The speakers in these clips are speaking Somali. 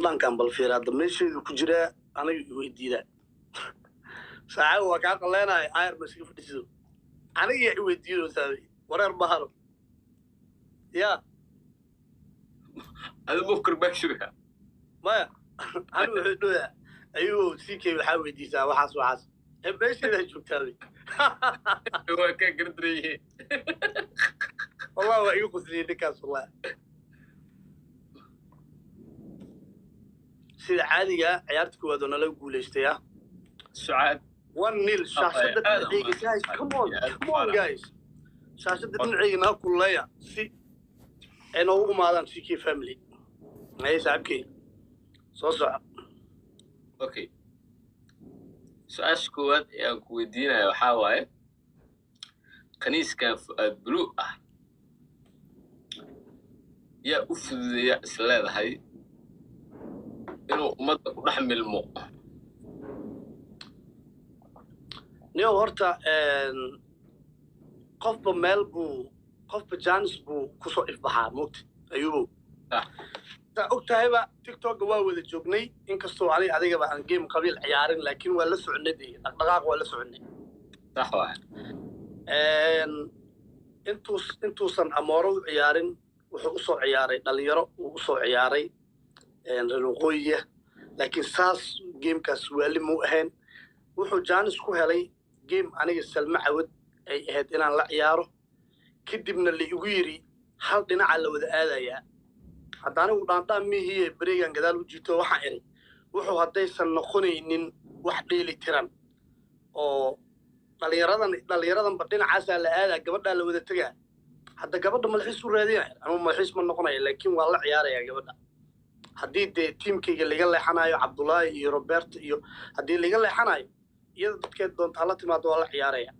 dhankan bal fiiraad meesheedu ku jira aniga weydiida saaca waa ka qaleenay ayr masii fadhiso aniga weydiido saabay wareer baharo ya هذا مفكر بكشبها ما أنا وحدوها أيوه سيكي وحاول يديسها وحاس إيش اللي جبتها هو كان قدري والله وأيوه قصدي لكاس والله سيد عادية عيارتك وادونا لو قوليشتيا سعاد 1-0 شاشة دقيقة جايز كمون جايز شاشة دقيقة كلها سي أنا هو ماذا سيكي فاميلي أي سعبكي صوصع اوكي سؤال كواد يا كويدينا يا حواي كنيس كان بلو يا افضل يا سلاد هاي انه امد رحم المو نيو هورتا قف بميل بو قف بجانس بو كسو إفبحا موت أيوه ogtahayba TikTok waa wada joognay inkastoo adiga baan game qabiil ciyaarin laakiin waa la soconay dhaqdhaqaaq waa la soconay صح واحد intuusan amooro ciyaarin wuxuu u soo ciyaaray dhalinyaro uu u soo ciyaaray reeqooyiga laakiin saas gamekaas wali mu ahayn wuxuu jaanis ku helay game aniga Salma Cawad ay ahayd inaan la ciyaaro kadibna la igu yiri hal dhinaca la wada aadaya haddana uu dhaantaan mihiye bareegan gadaal u jito waxaan iri wuxuu haddaysan noqonaynin wax dheeli tiran oo dhalinyaradan dhinacaas la aadaa gabadha la wada tagaa hadda gabadha malxiis u raadinaya ama malxiis ma noqonayo laakiin waa la ciyaaraya gabadha haddii dee tiimkayga laga leexanayo Cabdullaahi iyo Robert iyo haddii laga leexanayo iyada dadkeed doonta la timaado waa la ciyaaraya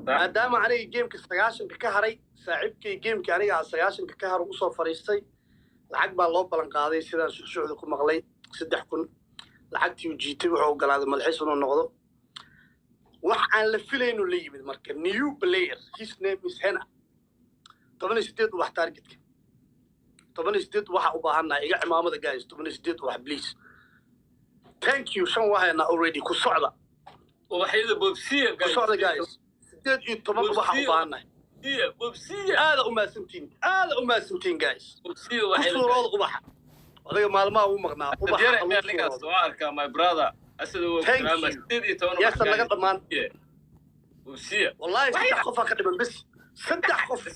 maadaama aniga gameka 9 ka haray saaxiibkay gameka aniga 9 ka har u soo fariistay lacag baa loo balan qaaday sidaan shucuucda ku maqlay 3000 lacagtii uu jiitay wuxuu ogolaaday malxiis inuu noqdo wax aan la filayno la yimid marka new player his name is Hena 18 wax targetka 18 waxa u baahanaa iga cimaamada guys 18 wax please thank you shan waxayna already ku socda وحيد بوبسيه ku socda guys 18 waxa u baahanaa بوبسيه هذا أم سنتين guys بوبسيه وحيد صورة قبحة هذا مالما هو مغنى قبحة سؤال كان my brother أسدو كلام استدي تونا يا سلام لقد مان بوبسيه والله صدق خوفا كده بس صدق خوف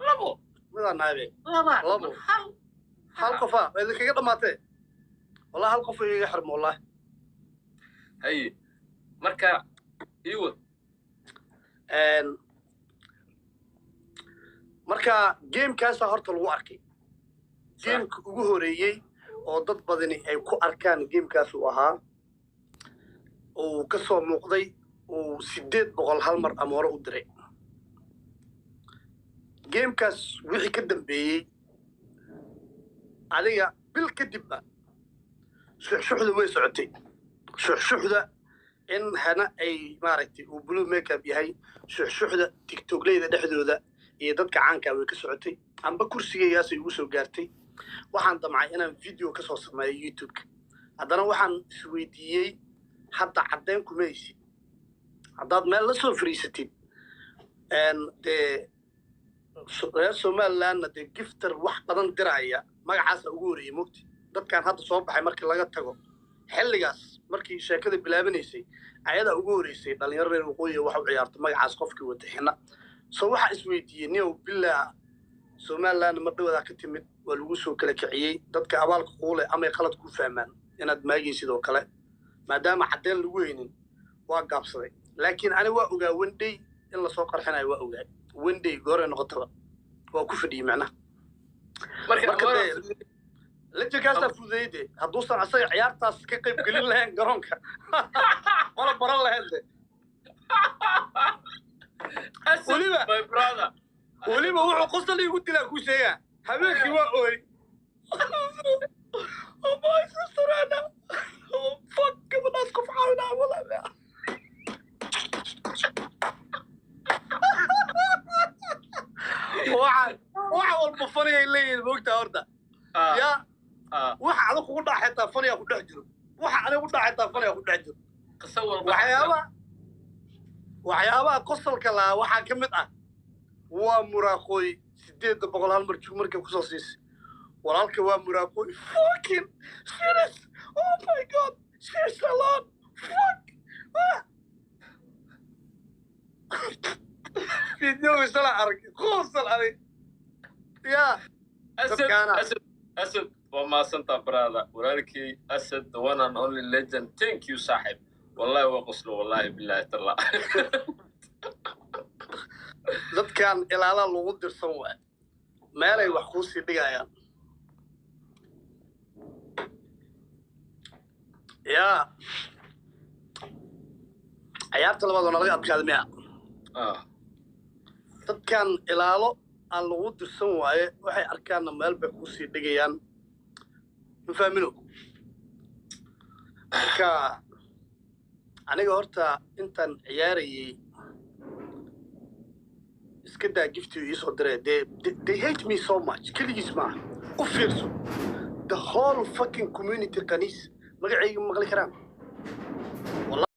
لابو ماذا نابي لابو هل خوفا إذا كده ماتي والله هل خوفا يحرم والله هاي مركا يود marka gamekaas horta lagu arkay gameka ugu horeeyay oo dad badani ay ku arkaan gamekaas uu ahaa oo ka soo muuqday oo 800 hal mar amooro u diray gamekaas wixii ka dambeeyay adiga bil kadib shuxshuxda way socotay shuxshuxda in hana ay maaragtay uu blue makeup yahay shuxshuxda TikTok-leyda dhexdooda iyo dadka caanka way ka socotay amba kursigeeyaas ay ugu soo gaartay waxaan damcay inaan video ka soo sameeyo YouTube-ka haddana waxaan isweydiiyey hadda caddeyn kuma haysid haddaad meel la soo fariisatid dee reer Somalilandna dee gifter wax badan diraya magacaasa ugu horeeyay mugti dadkan hadda soo baxay markii laga tago xilligaas markii sheekada bilaabanaysay ayada ugu horeysay dhalinyaro reer waqooyi wax u ciyaarto magacaas qofkii wada xina soo waxa isweydiiyay niyow bilaa Somaliland ma dhawada ka timid waa lagu soo kala kiciyay dadka abaalka qoole ama qalad ku fahmaan inaad maagay sidoo kale maadaama cadeen lagu heynin waa gaabsaday laakiin ani waa ogaa one day in la soo qarxinayo waa ogaa one day goor noqotaba waa ku fadhiyay macna marka la jagaasta fudeeyde hadduusan asaga ciyaartaas ka qayb galin lahayn garoonka wala baran lahayn وليبا my brother وليبا wuxuu qosol igu dilaa ku sheegaa habeenkii waa ooy oh my sister ana oh fuck gabadhaas ku facaawina wallahi waxa walba fariyay leeyahay moogta horta ya waxa adag kugu dhaxaytaa faniya ku dhex jiro waxa anigu dhaxaytaa faniya ku dhex jiro qasawar waxyaabaha qosolka laa waxaa ka mid ah waa muraaqooy 800 hal mar jug markay kusoo siisay walaalka waa muraaqooy fucking serious oh my god she's alone fuck video isla arag qosol adig ya asad وما سنتا برادا ولكن أسد the one and only legend thank you صاحب والله وقصله والله بالله تلا dadkan ilaala lagu dirsan waa meelay wax ku sii dhigayaan ya ciyaarta labaad oo laga adkaado miya dadkan ilaalo aan lagu dirsan waaye waxay arkaan meel bay ku sii dhigayaan mafahmino marka aniga horta intaan ciyaarayay iska daa giftii ii soo diray they hate me so much keligiis maaha u fiirso the whole fucking community qaniis magacayga maqli karaan